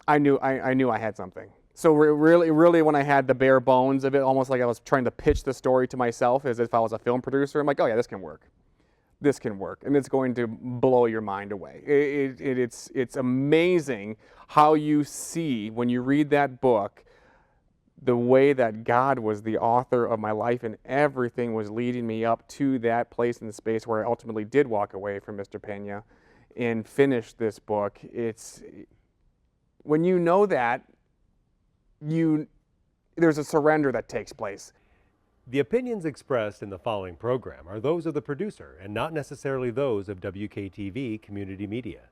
I knew I had something. So really, when I had the bare bones of it, almost like I was trying to pitch the story to myself as if I was a film producer. I'm like, oh yeah, this can work. This can work, and it's going to blow your mind away. It's amazing how you see when you read that book the way that God was the author of my life, and everything was leading me up to that place in the space where I ultimately did walk away from Mr. Pena and finish this book. It's when you know that, there's a surrender that takes place. The opinions expressed in the following program are those of the producer and not necessarily those of WKTV Community Media.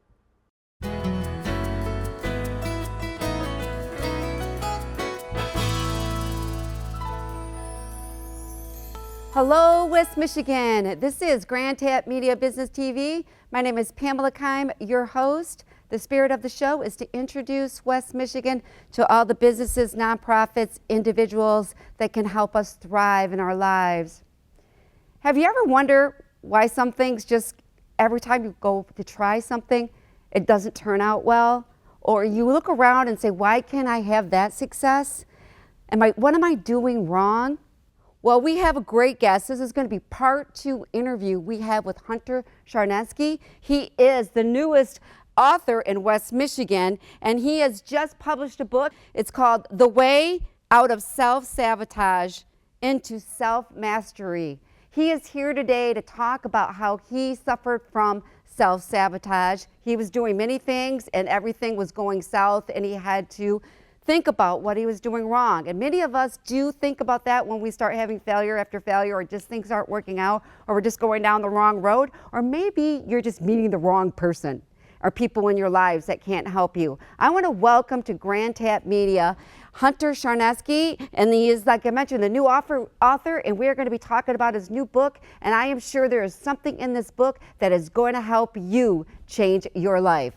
Hello, West Michigan. This is Grand Tap Media Business TV. My name is Pamela Keim, your host. The spirit of the show is to introduce West Michigan to all the businesses, nonprofits, individuals that can help us thrive in our lives. Have you ever wondered why some things just, every time you go to try something, it doesn't turn out well? Or you look around and say, why can't I have that success? What am I doing wrong? Well, we have a great guest. This is going to be part 2 interview we have with Hunter Charneski. He is the newest author in West Michigan, and he has just published a book. It's called The Way Out of Self-Sabotage into Self-Mastery. He is here today to talk about how he suffered from self-sabotage. He was doing many things and everything was going south, and he had to think about what he was doing wrong. And many of us do think about that when we start having failure after failure, or just things aren't working out, or we're just going down the wrong road, or maybe you're just meeting the wrong person or people in your lives that can't help you. I want to welcome to Grand Tap Media Hunter Charneski, and he is, like I mentioned, the new author, and we're going to be talking about his new book, and I am sure there is something in this book that is going to help you change your life.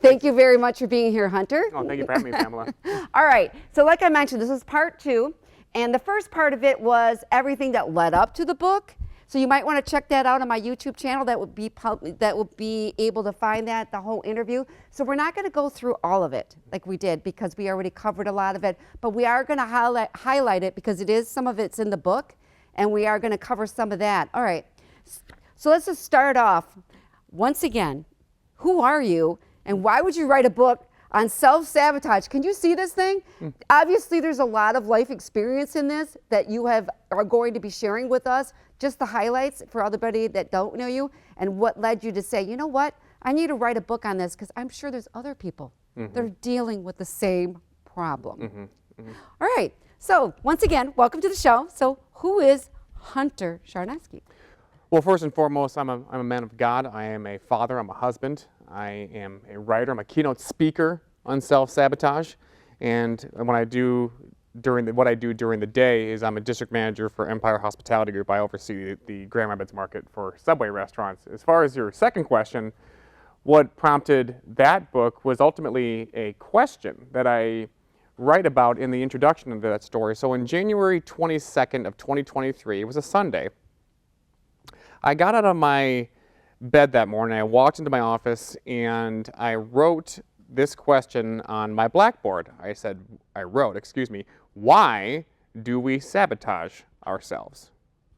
Thank you very much for being here, Hunter. Oh, thank you for having me, Pamela. All right, so like I mentioned, this is part 2, and the first part of it was everything that led up to the book. So you might want to check that out on my YouTube channel. That would be able to find that, the whole interview. So we're not going to go through all of it like we did, because we already covered a lot of it, but we are going to highlight it because some of it's in the book, and we are going to cover some of that. All right, so let's just start off. Once again, who are you, and why would you write a book on self-sabotage? Can you see this thing? Obviously, there's a lot of life experience in this that you are going to be sharing with us. Just the highlights for everybody that don't know you, and what led you to say, you know what, I need to write a book on this, because I'm sure there's other people that are dealing with the same problem. All right, so once again, welcome to the show. So who is Hunter Charneski? Well, first and foremost, I'm a man of God. I am a father. I'm a husband. I am a writer. I'm a keynote speaker on self-sabotage. And what I do during the day is I'm a district manager for Empire Hospitality Group. I oversee the Grand Rapids market for Subway restaurants. As far as your second question, what prompted that book was ultimately a question that I write about in the introduction of that story. So on January 22nd of 2023, it was a Sunday, I got out of my bed that morning. I walked into my office and I wrote this question on my blackboard. I wrote, why do we sabotage ourselves?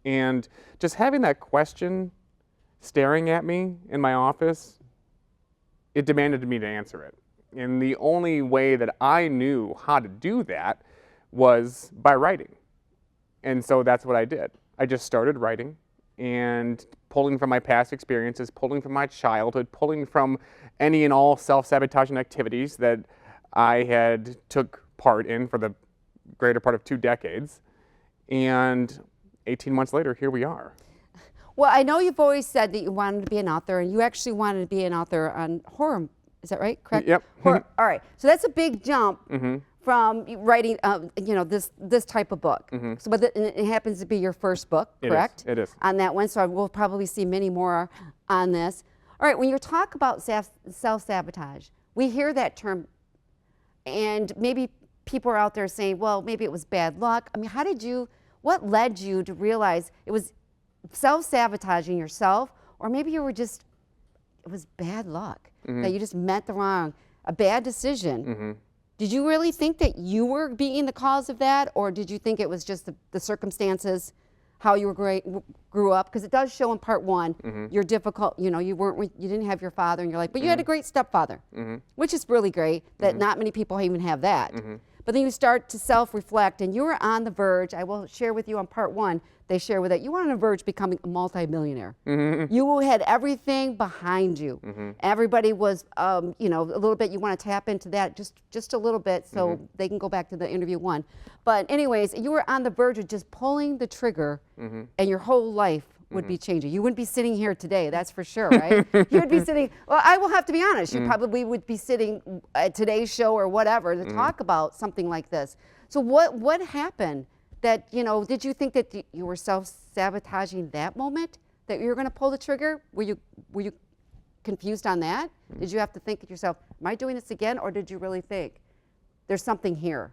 And just having that question staring at me in my office, it demanded me to answer it. And the only way that I knew how to do that was by writing. And so that's what I did. I just started writing and pulling from my past experiences, pulling from my childhood, pulling from any and all self-sabotaging activities that I had took part in for the greater part of 2 decades. And 18 months later, here we are. Well, I know you've always said that you wanted to be an author, and you actually wanted to be an author on horror. Is that right? Correct? Yep. Horror. All right. So that's a big jump from writing, this type of book. So, but it happens to be your first book, correct? It is. On that one. So we'll probably see many more on this. All right. When you talk about self-sabotage, we hear that term, and maybe people are out there saying, well, maybe it was bad luck. I mean, what led you to realize it was self-sabotaging yourself, or maybe it was bad luck, that you just met the wrong a bad decision. Did you really think that you were being the cause of that, or did you think it was just the circumstances, how you grew up? Because it does show in part one, you're difficult. You know, you didn't have your father, and you're like, but you had a great stepfather, which is really great. That not many people even have that. But then you start to self-reflect, and you were on the verge. I will share with you on part one. They share with it. You were on the verge of becoming a multimillionaire. You had everything behind you. Everybody was, you know, a little bit. You want to tap into that just a little bit, so they can go back to the interview one. But anyways, you were on the verge of just pulling the trigger, and your whole life would be changing. You wouldn't be sitting here today, that's for sure, right? You would be sitting, well, I will have to be honest, you probably would be sitting at today's show or whatever to talk about something like this. So what happened that, you know, did you think that you were self-sabotaging that moment, that you were going to pull the trigger? Were you confused on that? Did you have to think to yourself, am I doing this again? Or did you really think, there's something here,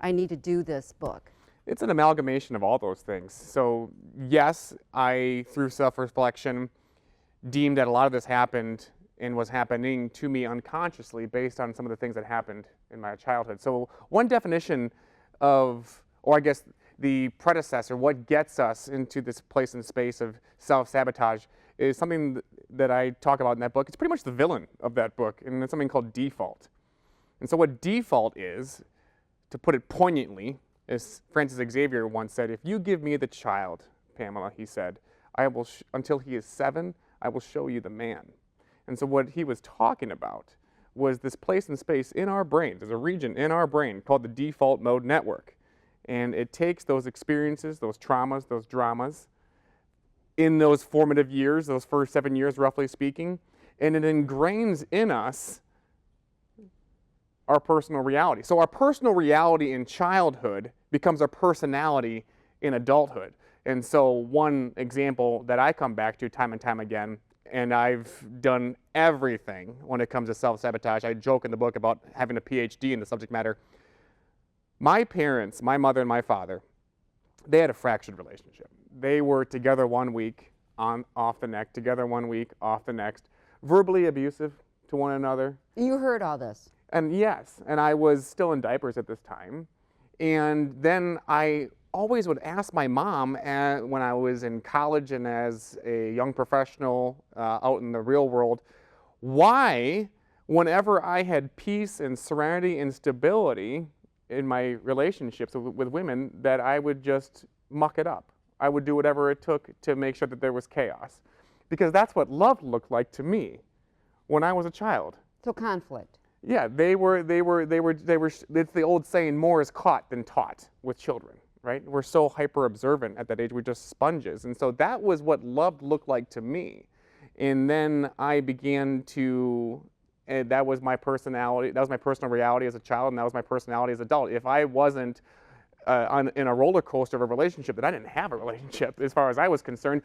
I need to do this book? It's an amalgamation of all those things. So yes, I, through self-reflection, deemed that a lot of this happened and was happening to me unconsciously based on some of the things that happened in my childhood. So one definition of, or I guess the predecessor, what gets us into this place and space of self-sabotage is something that I talk about in that book. It's pretty much the villain of that book, and it's something called default. And so what default is, to put it poignantly, as Francis Xavier once said, if you give me the child, Pamela, he said, I will until he is 7, I will show you the man. And so what he was talking about was this place and space in our brains. There's a region in our brain called the default mode network. And it takes those experiences, those traumas, those dramas, in those formative years, those first 7 years, roughly speaking, and it ingrains in us our personal reality. So our personal reality in childhood becomes our personality in adulthood. And so one example that I come back to time and time again, and I've done everything when it comes to self-sabotage. I joke in the book about having a PhD in the subject matter. My parents, my mother and my father, they had a fractured relationship. They were together one week, off the next, together one week, off the next, verbally abusive to one another. You heard all this? And yes, and I was still in diapers at this time. And then I always would ask my mom when I was in college and as a young professional out in the real world, why, whenever I had peace and serenity and stability in my relationships with women, that I would just muck it up. I would do whatever it took to make sure that there was chaos. Because that's what love looked like to me when I was a child. So conflict. Yeah, it's the old saying, more is caught than taught with children, right? We're so hyper observant at that age, we're just sponges. And so that was what love looked like to me. And then I began to, and that was my personality, that was my personal reality as a child, and that was my personality as an adult. If I wasn't in a roller coaster of a relationship, then I didn't have a relationship as far as I was concerned.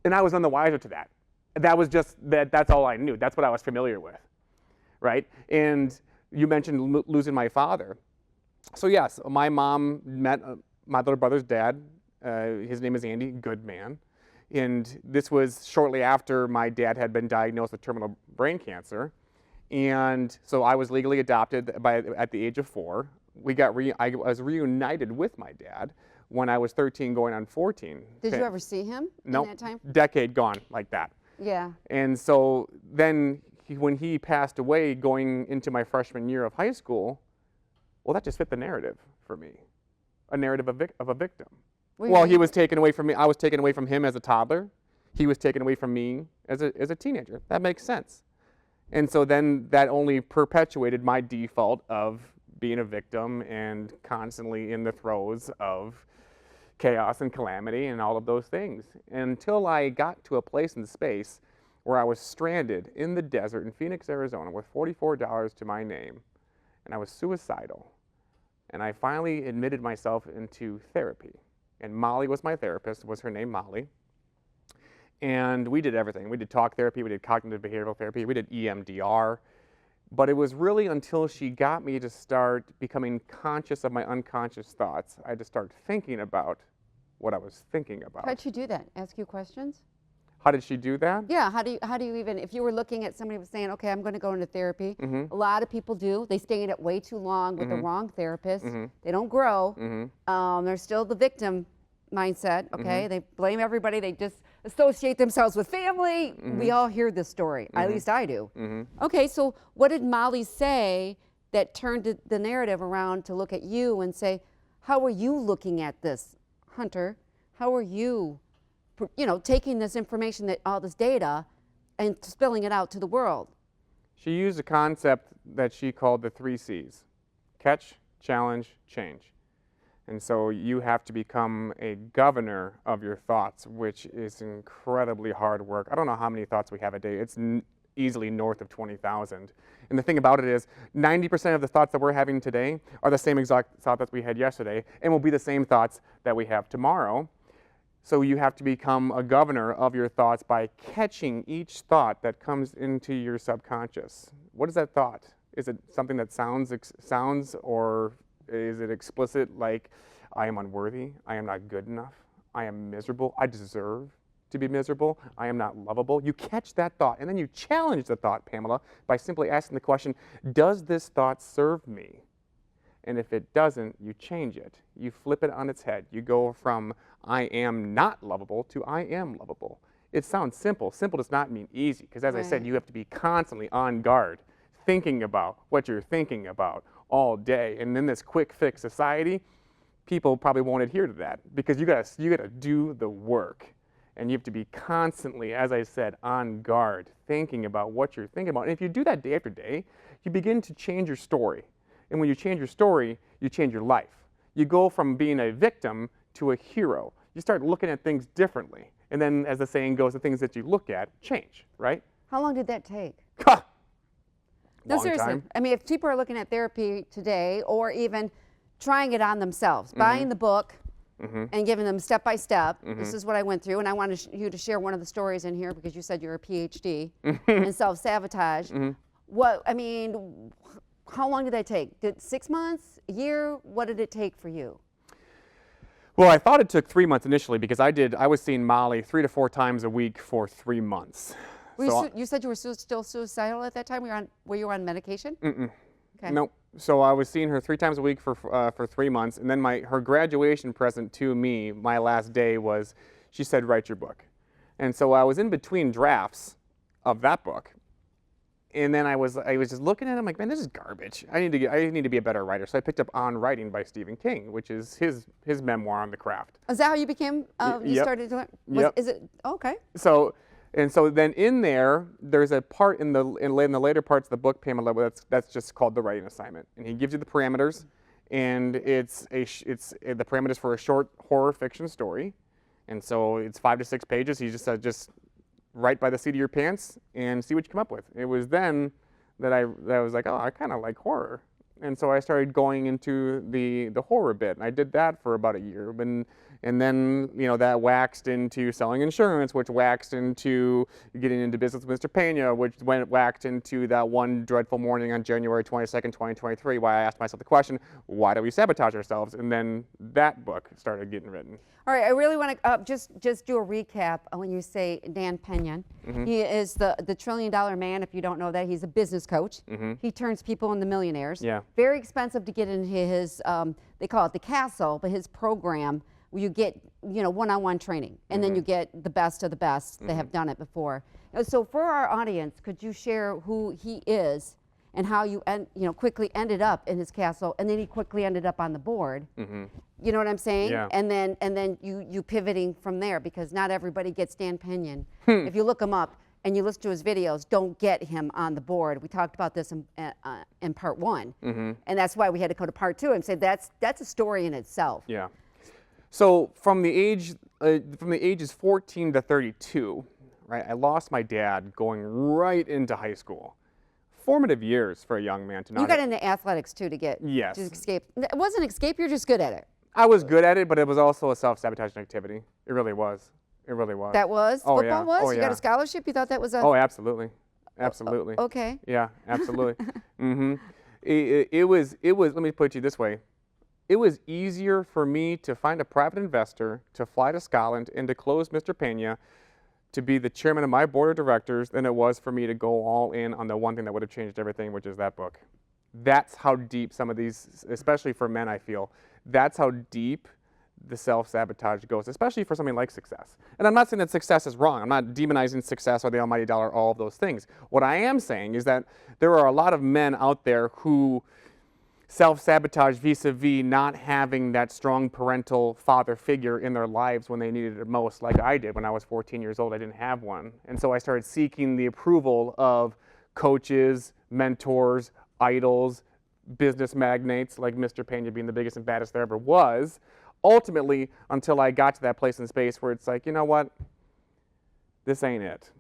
And I was none the wiser to that. That was just, that's all I knew. That's what I was familiar with. Right? And you mentioned losing my father. So yes, my mom met my little brother's dad. His name is Andy, good man. And this was shortly after my dad had been diagnosed with terminal brain cancer. And so I was legally adopted at the age of 4. I was reunited with my dad when I was 13 going on 14. Did you ever see him in that time? Decade gone like that. Yeah. And so then when he passed away going into my freshman year of high school, well, that just fit the narrative for me, a narrative of a victim. Well, he was taken away from me. I was taken away from him as a toddler. He was taken away from me as a teenager. That makes sense. And so then that only perpetuated my default of being a victim and constantly in the throes of chaos and calamity and all of those things, until I got to a place in space where I was stranded in the desert in Phoenix, Arizona with $44 to my name, and I was suicidal. And I finally admitted myself into therapy. And Molly was my therapist, was her name, Molly. And we did everything. We did talk therapy, we did cognitive behavioral therapy, we did EMDR. But it was really until she got me to start becoming conscious of my unconscious thoughts, I had to start thinking about what I was thinking about. How'd she do that? Ask you questions? How did she do that? Yeah, how do you even, if you were looking at somebody was saying, okay, I'm going to go into therapy, a lot of people do. They stay in it way too long with the wrong therapist. They don't grow. They're still the victim mindset, okay? They blame everybody. They just associate themselves with family. We all hear this story. At least I do. Okay, so what did Molly say that turned the narrative around to look at you and say, how are you looking at this, Hunter? How are you, taking this information, all this data, and spilling it out to the world? She used a concept that she called the 3 C's: catch, challenge, change. And so you have to become a governor of your thoughts, which is incredibly hard work. I don't know how many thoughts we have a day. It's easily north of 20,000. And the thing about it is 90% of the thoughts that we're having today are the same exact thoughts that we had yesterday and will be the same thoughts that we have tomorrow. So you have to become a governor of your thoughts by catching each thought that comes into your subconscious. What is that thought? Is it something that sounds or is it explicit, like, I am unworthy, I am not good enough, I am miserable, I deserve to be miserable, I am not lovable? You catch that thought, and then you challenge the thought, Pamela, by simply asking the question, does this thought serve me? And if it doesn't, you change it. You flip it on its head. You go from I am not lovable to I am lovable. It sounds simple. Simple does not mean easy, because as I said, you have to be constantly on guard, thinking about what you're thinking about all day. And in this quick fix society, people probably won't adhere to that, because you gotta do the work. And you have to be constantly, as I said, on guard, thinking about what you're thinking about. And if you do that day after day, you begin to change your story. And when you change your story, you change your life. You go from being a victim to a hero. You start looking at things differently. And then, as the saying goes, the things that you look at change, right? How long did that take? Ha! No, Long seriously. time. I mean, if people are looking at therapy today, or even trying it on themselves, buying the book and giving them step by step, this is what I went through, and I wanted you to share one of the stories in here because you said you're a PhD in self-sabotage. How long did that take? Did 6 months, a year? What did it take for you? Well, I thought it took 3 months initially, because I was seeing Molly 3 to 4 times a week for 3 months. You said you were still suicidal at that time? Were you on medication? Okay. Nope. So I was seeing her 3 times a week for 3 months, and then her graduation present to me, my last day, was she said, write your book. And so I was in between drafts of that book, and then I was just looking at it. I'm like, man, this is garbage. I need to be a better writer. So I picked up On Writing by Stephen King, which is his memoir on the craft. Is that how you became? You yep. started doing? Yep. Is it okay? So then in there's a part in the later parts of the book, Pamela, that's just called the writing assignment, and he gives you the parameters, and it's the parameters for a short horror fiction story, and so it's 5 to 6 pages. He just said, just write by the seat of your pants and see what you come up with. It was then that I was like, oh, I kind of like horror, and so I started going into the horror bit, and I did that for about a year. And then, that waxed into selling insurance, which waxed into getting into business with Mr. Pena, which waxed into that one dreadful morning on January 22nd, 2023, why I asked myself the question, why do we sabotage ourselves? And then that book started getting written. All right, I really want to just do a recap when you say Dan Pena. He is the $1 trillion man, if you don't know that. He's a business coach. He turns people into millionaires. Yeah. Very expensive to get into his, they call it the castle, but his program, where you get, one-on-one training, and then you get the best of the best that have done it before. So for our audience, could you share who he is and how you quickly ended up in his castle, and then he quickly ended up on the board? You know what I'm saying? Yeah. And then you pivoting from there, because not everybody gets Dan Pena. If you look him up and you listen to his videos, don't get him on the board. We talked about this in part 1, and that's why we had to go to part 2 and say that's a story in itself. Yeah. So from the ages 14 to 32, right, I lost my dad going right into high school. Formative years for a young man to not. You got into athletics too to escape. It wasn't escape. You're just good at it. I was good at it, but it was also a self-sabotaging activity. It really was. It really was. That was? Oh, Football yeah. was? Oh, You got a scholarship? You thought that was a... Oh, absolutely. Absolutely. Okay. Yeah, absolutely. It was, let me put it to you this way. It was easier for me to find a private investor, to fly to Scotland, and to close Mr. Pena, to be the chairman of my board of directors than it was for me to go all in on the one thing that would have changed everything, which is that book. That's how deep some of these, especially for men, I feel, that's how deep the self-sabotage goes, especially for something like success. And I'm not saying that success is wrong. I'm not demonizing success or the almighty dollar, all of those things. What I am saying is that there are a lot of men out there who self-sabotage vis-a-vis not having that strong parental father figure in their lives when they needed it most, like I did when I was 14 years old. I didn't have one. And so I started seeking the approval of coaches, mentors, idols, business magnates, like Mr. Pena being the biggest and baddest there ever was, ultimately until I got to that place in space where it's like, you know what, this ain't it.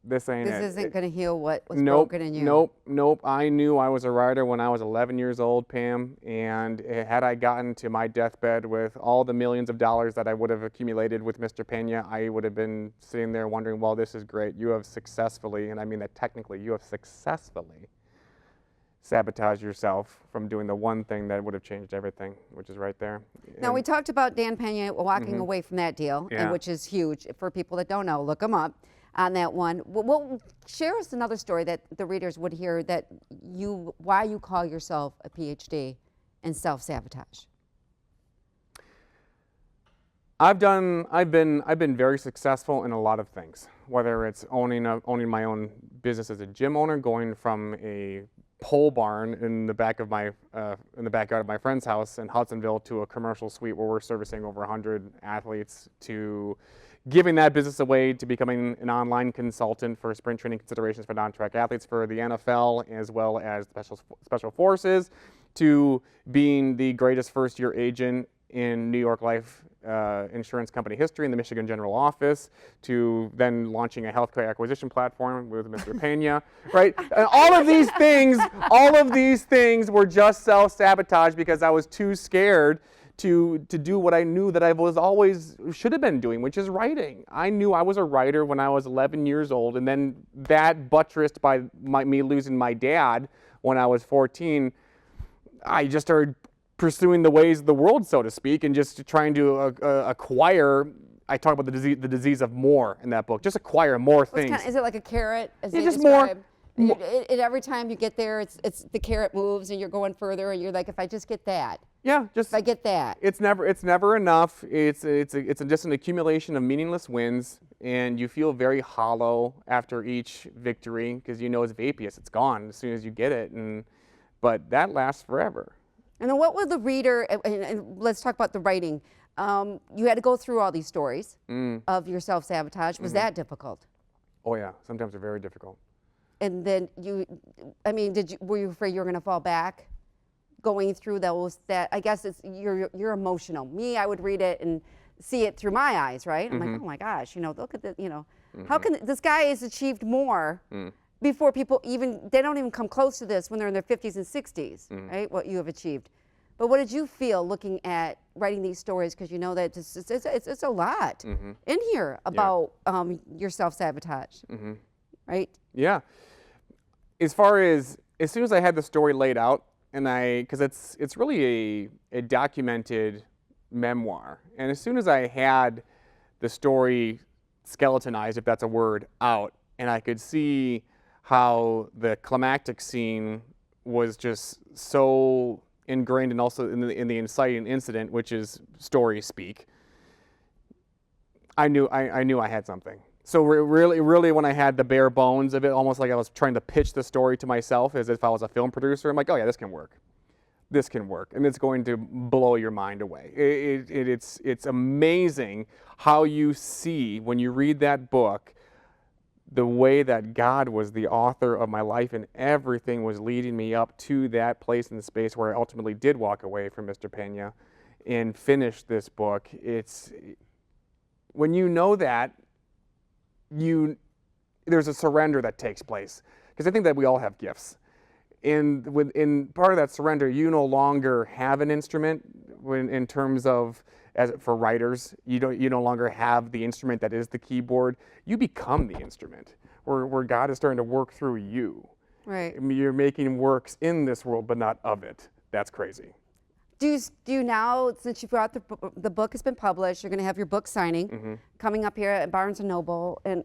This ain't it. This isn't going to heal what was Nope, broken in you. nope. I knew I was a writer when I was 11 years old, Pam, and had I gotten to my deathbed with all the millions of dollars that I would have accumulated with Mr. Pena, I would have been sitting there wondering, well, this is great. You have successfully, and I mean that technically, you have successfully sabotaged yourself from doing the one thing that would have changed everything, which is right there. Now, we talked about Dan Pena walking away from that deal, Yeah. which is huge. For people that don't know, look him up on that one. Well, share us another story that the readers would hear, that why you call yourself a PhD in self-sabotage. I've been very successful in a lot of things, whether it's owning my own business as a gym owner, going from a pole barn in the backyard of my friend's house in Hudsonville to a commercial suite where we're servicing over 100 athletes, to giving that business away to becoming an online consultant for sprint training considerations for non-track athletes for the NFL as well as special forces, to being the greatest first-year agent in New York Life insurance company history in the Michigan General Office, to then launching a healthcare acquisition platform with Mr. Pena, right? And all of these things were just self-sabotage because I was too scared to do what I knew that I was always should have been doing, which is writing. I knew I was a writer when I was 11 years old, and then that buttressed by me losing my dad when I was 14, I just started pursuing the ways of the world, so to speak, and just trying to acquire. I talk about the disease of more in that book. Just acquire more things. Is it like a carrot? As Yeah, they just describe? more. Every time you get there, it's the carrot moves, and you're going further, and you're like, if I just get that, Yeah, just if I get that. it's never enough. It's just an accumulation of meaningless wins, and you feel very hollow after each victory because you know it's vaporous. It's gone as soon as you get it, but that lasts forever. And then what would the reader, and let's talk about the writing. You had to go through all these stories of your self-sabotage. Was that difficult? Oh yeah, sometimes they're very difficult. And then were you afraid you were going to fall back going through those? That I guess you're emotional. Me, I would read it and see it through my eyes, right? I'm like, oh my gosh, look at the, how can this guy has achieved more before people they don't even come close to this when they're in their 50s and 60s, right? What you have achieved. But what did you feel looking at writing these stories? Because you know that it's a lot in here about your self-sabotage, right? Yeah. As soon as I had the story laid out, and because it's really a documented memoir, and as soon as I had the story skeletonized, if that's a word, out, and I could see how the climactic scene was just so ingrained, and also in the inciting incident, which is story speak, I knew I had something. So really, when I had the bare bones of it, almost like I was trying to pitch the story to myself as if I was a film producer, I'm like, oh yeah, this can work. This can work, and it's going to blow your mind away. It's amazing how you see, when you read that book, the way that God was the author of my life, and everything was leading me up to that place in the space where I ultimately did walk away from Mr. Pena and finish this book. When you know that, there's a surrender that takes place, because I think that we all have gifts, and in part of that surrender, you no longer have an instrument. In terms of, for writers, you no longer have the instrument that is the keyboard. You become the instrument, where God is starting to work through you. Right. I mean, you're making works in this world, but not of it. That's crazy. Do you now, since you brought the book has been published, you're going to have your book signing coming up here at Barnes & Noble, and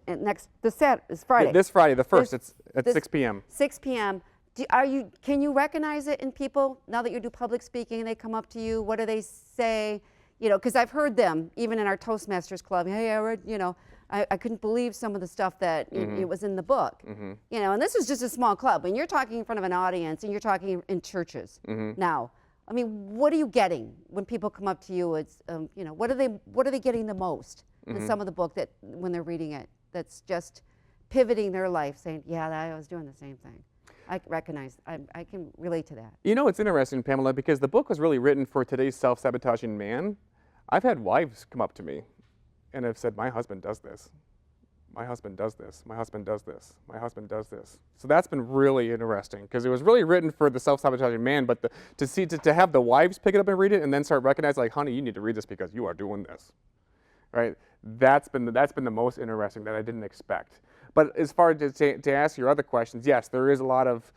this set is Friday. This Friday, the 1st, it's at this 6 p.m. 6 p.m. Can you recognize it in people now that you do public speaking and they come up to you? What do they say? You know, because I've heard them even in our Toastmasters club. Hey, I read, you know, I couldn't believe some of the stuff that it was in the book. You know, and this is just a small club. When you're talking in front of an audience and you're talking in churches now, I mean, what are you getting when people come up to you? It's you know, what are they getting the most in some of the book that when they're reading it? That's just pivoting their life, saying, yeah, I was doing the same thing. I recognize, I can relate to that. You know, it's interesting, Pamela, because the book was really written for today's self-sabotaging man. I've had wives come up to me and have said, my husband does this. My husband does this. My husband does this. My husband does this. So that's been really interesting because it was really written for the self-sabotaging man, but to have the wives pick it up and read it and then start recognizing, like, honey, you need to read this because you are doing this, right? That's been the most interesting that I didn't expect. But as far as to ask your other questions, yes, there is a lot of,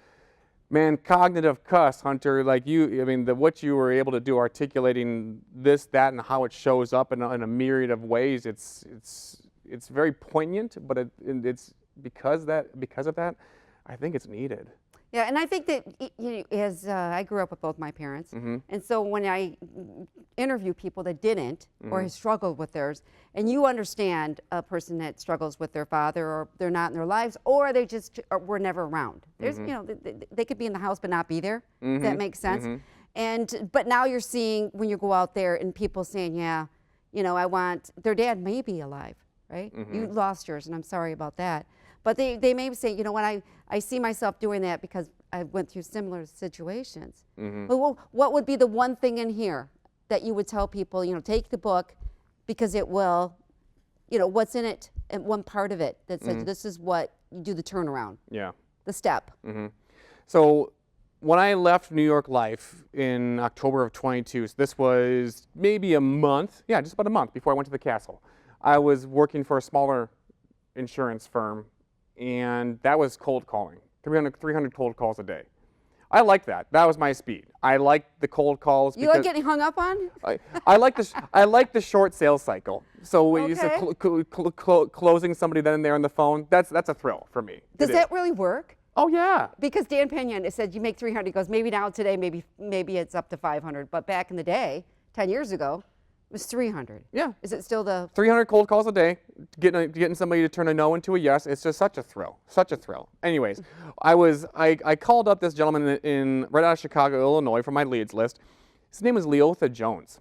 man, cognitive cuss, Hunter. Like I mean, what you were able to do articulating this, that, and how it shows up in a myriad of ways. It's very poignant, but it's because of that, I think it's needed. Yeah, and I think that as I grew up with both my parents, and so when I interview people that didn't or have struggled with theirs, and you understand a person that struggles with their father, or they're not in their lives, or they just were never around. There's, you know, they could be in the house but not be there. If that makes sense. But now you're seeing when you go out there and people saying, yeah, you know, I want their dad may be alive, right? You lost yours, and I'm sorry about that. But they may say, you know, when I see myself doing that because I went through similar situations. But what would be the one thing in here that you would tell people, you know, take the book because it will, you know, what's in it and one part of it that says this is what you do the turnaround. Yeah. The step. So when I left New York Life in October of 22, so this was maybe a month, yeah, just about a month before I went to the castle, I was working for a smaller insurance firm, and that was cold calling, 300 cold calls a day. I liked that. That was my speed. I liked the cold calls. You like getting hung up on? I like the short sales cycle. So when you said closing somebody then and there on the phone, that's a thrill for me. Does that really work? Oh yeah. Because Dan Pinion said you make 300. He goes, maybe now today, maybe it's up to 500. But back in the day, 10 years ago, it was 300. Yeah. Is it still the 300 cold calls a day, getting somebody to turn a no into a yes? It's just such a thrill, such a thrill. Anyways, I called up this gentleman right out of Chicago, Illinois, from my leads list. His name was Leotha Jones,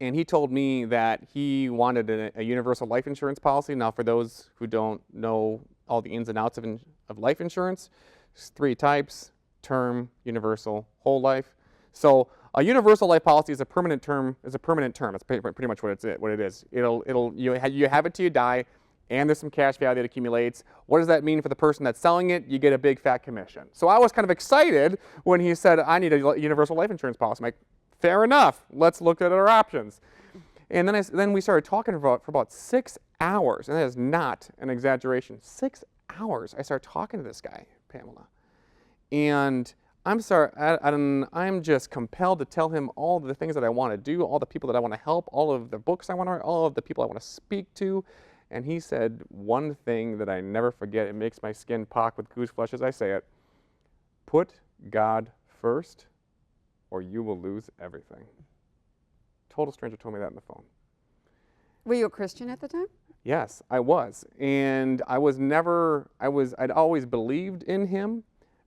and he told me that he wanted a universal life insurance policy. Now, for those who don't know all the ins and outs of life insurance, there's 3 types: term, universal, whole life. So a universal life policy is a permanent term. That's pretty much what it is. You have it till you die, and there's some cash value that accumulates. What does that mean for the person that's selling it? You get a big fat commission. So I was kind of excited when he said, I need a universal life insurance policy. I'm like, fair enough. Let's look at our options. And then we started talking for about 6 hours, and that is not an exaggeration. 6 hours I started talking to this guy, Pamela, and I'm sorry, I'm just compelled to tell him all the things that I want to do, all the people that I want to help, all of the books I want to write, all of the people I want to speak to. And he said one thing that I never forget. It makes my skin pop with goose flesh as I say it. Put God first, or you will lose everything. Total stranger told me that on the phone. Were you a Christian at the time? Yes, I was. And I'd always believed in him,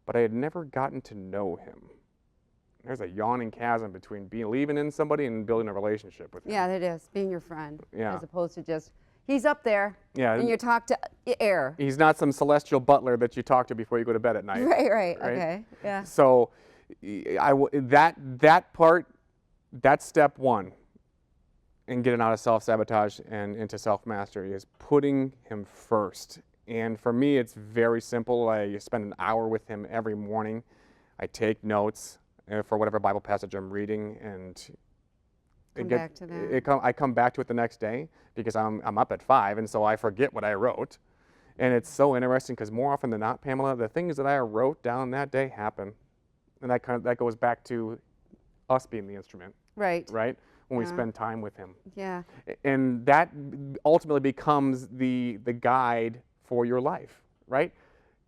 but I had never gotten to know him. There's a yawning chasm between believing in somebody and building a relationship with him. Yeah, that is, being your friend, Yeah. as opposed to just, he's up there, Yeah. and you talk to air. He's not some celestial butler that you talk to before you go to bed at night. Right, okay, yeah. So that part, that's step one in getting out of self-sabotage and into self-mastery, is putting him first. And for me, it's very simple. I spend an hour with him every morning. I take notes for whatever Bible passage I'm reading, and Back to that. I come back to it the next day because I'm up at 5, and so I forget what I wrote. And it's so interesting because more often than not, Pamela, the things that I wrote down that day happen, and that goes back to us being the instrument, Right. right? When we Yeah. spend time with him. Yeah. And that ultimately becomes the guide for your life, right?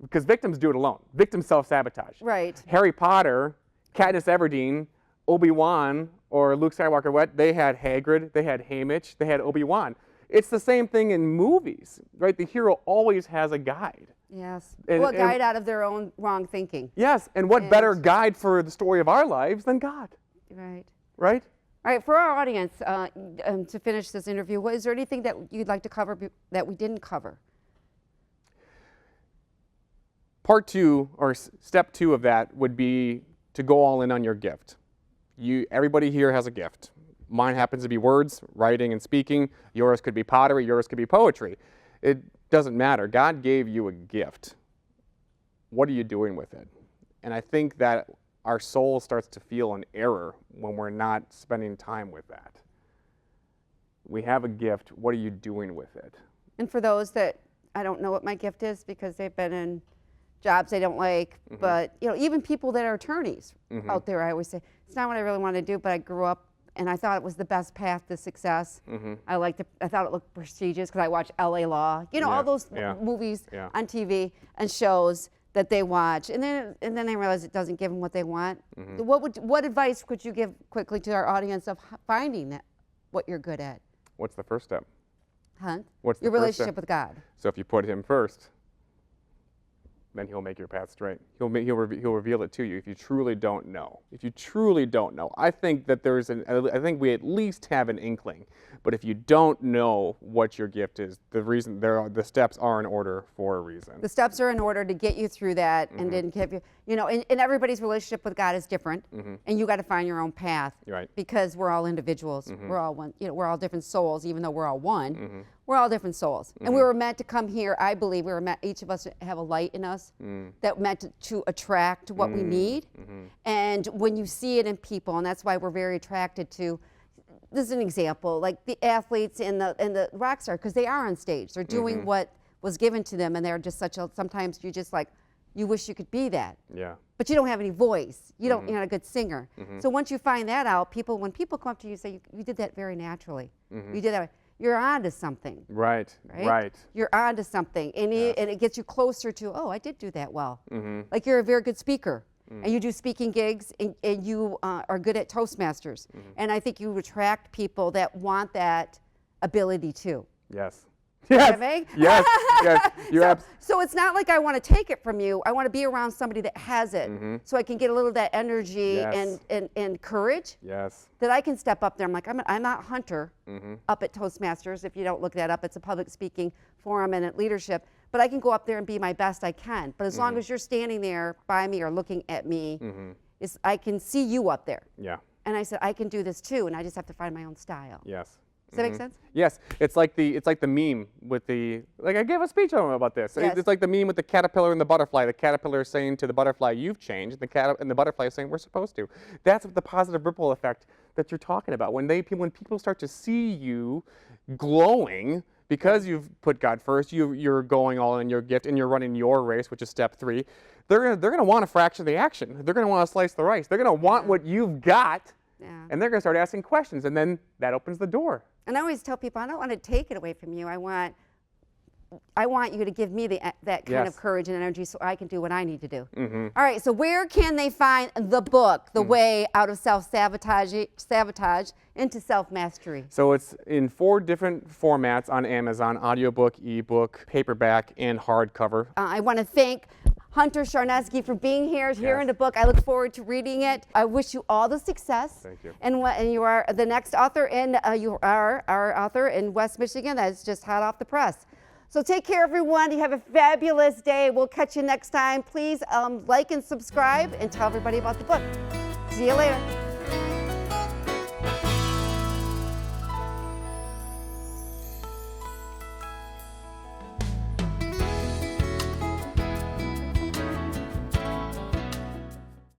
Because victims do it alone. Victims self-sabotage. Right. Harry Potter, Katniss Everdeen, Obi-Wan, or Luke Skywalker, what? They had Hagrid, they had Haymitch, they had Obi-Wan. It's the same thing in movies, right? The hero always has a guide. Yes. And- Well, a and- guide out of their own wrong thinking. Yes, and what better And- guide for the story of our lives than God, Right. right? All right, for our audience, to finish this interview, is there anything that you'd like to cover that we didn't cover? Part two, or step two of that would be to go all in on your gift. Everybody here has a gift. Mine happens to be words, writing and speaking. Yours could be pottery, yours could be poetry. It doesn't matter. God gave you a gift. What are you doing with it? And I think that our soul starts to feel an error when we're not spending time with that. We have a gift. What are you doing with it? And for those that I don't know what my gift is because they've been in jobs they don't like, but even people that are attorneys out there, I always say, it's not what I really want to do, but I grew up and I thought it was the best path to success. I thought it looked prestigious because I watched LA Law, all those movies on TV and shows that they watch, and then they realize it doesn't give them what they want. What advice could you give quickly to our audience of finding what you're good at? What's the first step? Hunt? What's the Your first relationship step? with God. So if you put him first, then he'll make your path straight. He'll reveal it to you if you truly don't know. If you truly don't know. I think that I think we at least have an inkling. But if you don't know what your gift is, the steps are in order for a reason. The steps are in order to get you through that and then give you, and everybody's relationship with God is different, and you got to find your own path. Right. Because we're all individuals. We're all one, we're all different souls, even though we're all one. We're all different souls. And we were meant to come here, I believe, each of us have a light in us that meant to attract what we need. And when you see it in people, and that's why we're very attracted to, this is an example, like the athletes and the rock star, because they are on stage. They're doing what was given to them, and they're just sometimes you're just like, you wish you could be that. Yeah. But you don't have any voice. You're not a good singer. So once you find that out, when people come up to you and say, you did that very naturally. You did that. You're on to something. Right. You're on to something. And it gets you closer to, I did do that well. Like you're a very good speaker. And you do speaking gigs, and you are good at Toastmasters. And I think you attract people that want that ability too. Yes. Yes. Yes. Yes. So it's not like I want to take it from you. I want to be around somebody that has it, so I can get a little of that energy and courage. Yes. That I can step up there. I'm like, I'm not Hunter up at Toastmasters. If you don't look that up, it's a public speaking forum and at leadership. But I can go up there and be my best I can. But as long as you're standing there by me or looking at me, I can see you up there. Yeah. And I said, I can do this too, and I just have to find my own style. Yes. Does that make sense? Yes, it's like the meme with I gave a speech on about this. Yes. It's like the meme with the caterpillar and the butterfly. The caterpillar is saying to the butterfly, "You've changed," and the butterfly is saying, "We're supposed to." That's the positive ripple effect that you're talking about. When people start to see you glowing because you've put God first, you're going all in your gift, and you're running your race, which is step 3. They're gonna want a fraction of the action. They're gonna want to slice the rice. They're gonna want what you've got. Yeah. And they're going to start asking questions, and then that opens the door. And I always tell people, I don't want to take it away from you. I want you to give me that kind of courage and energy so I can do what I need to do. All right, so where can they find the book, The Way Out of Self-Sabotage into Self-Mastery? So it's in 4 different formats on Amazon: audiobook, ebook, paperback, and hardcover. I want to thank Hunter Charneski for being here in the book. I look forward to reading it. I wish you all the success. Thank you. And you are the next author, and you are our author in West Michigan. That's just hot off the press. So take care, everyone. You have a fabulous day. We'll catch you next time. Please like and subscribe and tell everybody about the book. See you later.